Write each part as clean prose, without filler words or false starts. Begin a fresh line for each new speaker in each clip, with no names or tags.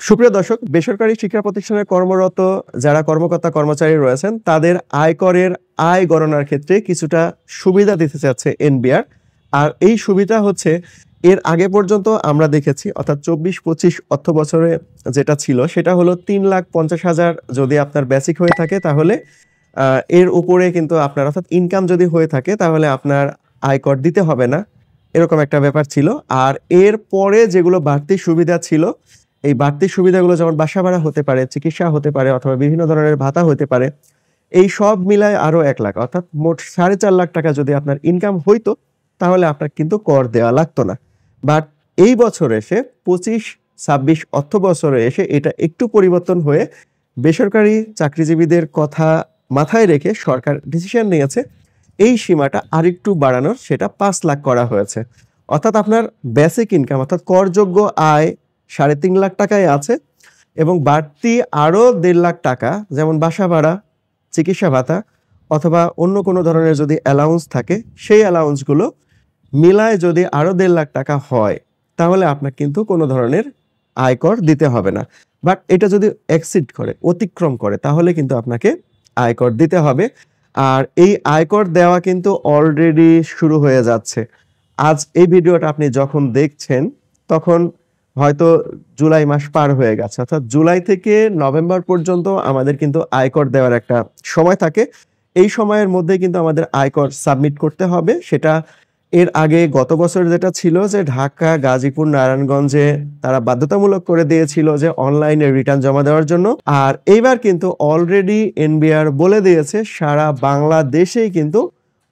সুপ্রিয় দর্শক, বেসরকারি শিক্ষা প্রতিষ্ঠানে কর্মরত যারা কর্মকর্তা কর্মচারী রয়েছেন তাদের আয়করের আয় গণনার ক্ষেত্রে কিছুটা সুবিধা দিতে চাচ্ছে এনবিআর। আর এই সুবিধা হচ্ছে এর আগে পর্যন্ত আমরা দেখেছি, অর্থাৎ 24-25 অর্থ বছরে যেটা ছিল সেটা হলো 3,50,000 যদি আপনার বেসিক হয়ে থাকে তাহলে এর উপরে কিন্তু আপনার অর্থাৎ ইনকাম যদি হয়ে থাকে তাহলে আপনার আয়কর দিতে হবে না, এরকম একটা ব্যাপার ছিল। আর এর পরে যেগুলো বাড়তি সুবিধা ছিল, এই বাড়তি সুবিধাগুলো যেমন বাসা ভাড়া হতে পারে, চিকিৎসা হতে পারে, অথবা বিভিন্ন ধরনের ভাতা হতে পারে, এই সব মিলায় আরো 1 লাখ অর্থাৎ মোট 4.5 লাখ টাকা যদি আপনার ইনকাম হইতো তাহলে আপনার কিন্তু কর দেওয়া লাগতো না। বাট এই বছর এসে 25-26 অর্থ বছরে এসে এটা একটু পরিবর্তন হয়ে বেসরকারি চাকরিজীবীদের কথা মাথায় রেখে সরকার ডিসিশন নিয়েছে এই সীমাটা আরেকটু বাড়ানোর, সেটা 5 লাখ করা হয়েছে। অর্থাৎ আপনার বেসিক ইনকাম অর্থাৎ করযোগ্য আয় 3.5 লাখ টাকায় আছে এবং বাড়তি আরও 1.5 লাখ টাকা যেমন বাসা ভাড়া, চিকিৎসা ভাতা অথবা অন্য কোনো ধরনের যদি অ্যালাউন্স থাকে সেই অ্যালাউন্সগুলো মিলায় যদি আরও 1.5 লাখ টাকা হয় তাহলে আপনার কিন্তু কোনো ধরনের আয়কর দিতে হবে না। বাট এটা যদি এক্সিড করে, অতিক্রম করে, তাহলে কিন্তু আপনাকে আয়কর দিতে হবে। আর এই আয়কর দেওয়া কিন্তু অলরেডি শুরু হয়ে যাচ্ছে। আজ এই ভিডিওটা আপনি যখন দেখছেন তখন হয়তো জুলাই মাস পার হয়ে গেছে, অর্থাৎ জুলাই থেকে নভেম্বর পর্যন্ত আমাদের কিন্তু আয়কর দেওয়ার একটা সময় থাকে। এই সময়ের মধ্যে কিন্তু আমাদের আয়কর সাবমিট করতে হবে। সেটা এর আগে গত বছর যেটা ছিল যে ঢাকা, গাজীপুর, নারায়ণগঞ্জে তারা বাধ্যতামূলক করে দিয়েছিল যে অনলাইনে রিটার্ন জমা দেওয়ার জন্য। আর এইবার কিন্তু অলরেডি এনবিআর বলে দিয়েছে সারা বাংলাদেশেই কিন্তু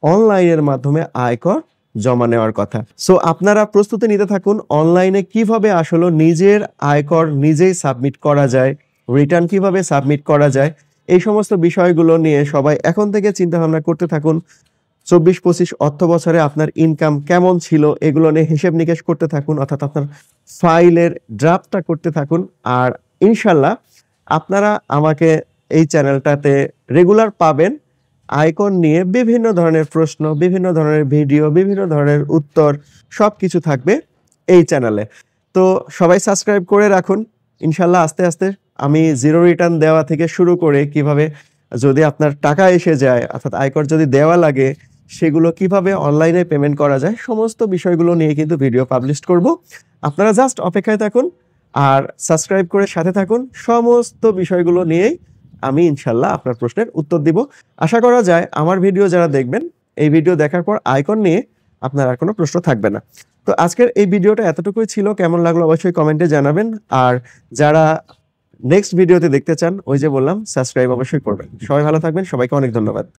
অনলাইনের মাধ্যমে আয়কর জমা নেওয়ার কথা। সো আপনারা প্রস্তুতি নিতে থাকুন অনলাইনে কিভাবে আসলে নিজের আয়কর নিজেই সাবমিট করা যায়, রিটার্ন কিভাবে সাবমিট করা যায়, এই সমস্ত বিষয়গুলো নিয়ে সবাই এখন থেকে চিন্তা ভাবনা করতে থাকুন। 24-25 অর্থ বছরে আপনার ইনকাম কেমন ছিল এগুলো নিয়ে হিসেব নিকেশ করতে থাকুন, অর্থাৎ আপনার ফাইলের ড্রাফটটা করতে থাকুন। আর ইনশাল্লাহ আপনারা আমাকে এই চ্যানেলটাতে রেগুলার পাবেন। আয়কর নিয়ে বিভিন্ন ধরনের প্রশ্ন, বিভিন্ন ধরনের ভিডিও, বিভিন্ন ধরনের উত্তর সব কিছু থাকবে এই চ্যানেলে। তো সবাই সাবস্ক্রাইব করে রাখুন। ইনশাল্লাহ আস্তে আস্তে আমি জিরো রিটার্ন দেওয়া থেকে শুরু করে কিভাবে যদি আপনার টাকা এসে যায় অর্থাৎ আয়কর যদি দেওয়া লাগে সেগুলো কিভাবে অনলাইনে পেমেন্ট করা যায় সমস্ত বিষয়গুলো নিয়ে কিন্তু ভিডিও পাবলিশ করব। আপনারা জাস্ট অপেক্ষায় থাকুন আর সাবস্ক্রাইব করে সাথে থাকুন। সমস্ত বিষয়গুলো নিয়েই আমি ইনশাল্লাহ আপনার প্রশ্নের উত্তর দিব। আশা করা যায় আমার ভিডিও যারা দেখবেন এই ভিডিও দেখার পর আয়কর নিয়ে আপনার আর কোনো প্রশ্ন থাকবে না। তো আজকের এই ভিডিওটা এতটুকুই ছিল, কেমন লাগলো অবশ্যই কমেন্টে জানাবেন। আর যারা নেক্সট ভিডিওতে দেখতে চান ওই যে বললাম সাবস্ক্রাইব অবশ্যই করবেন। সবাই ভালো থাকবেন, সবাইকে অনেক ধন্যবাদ।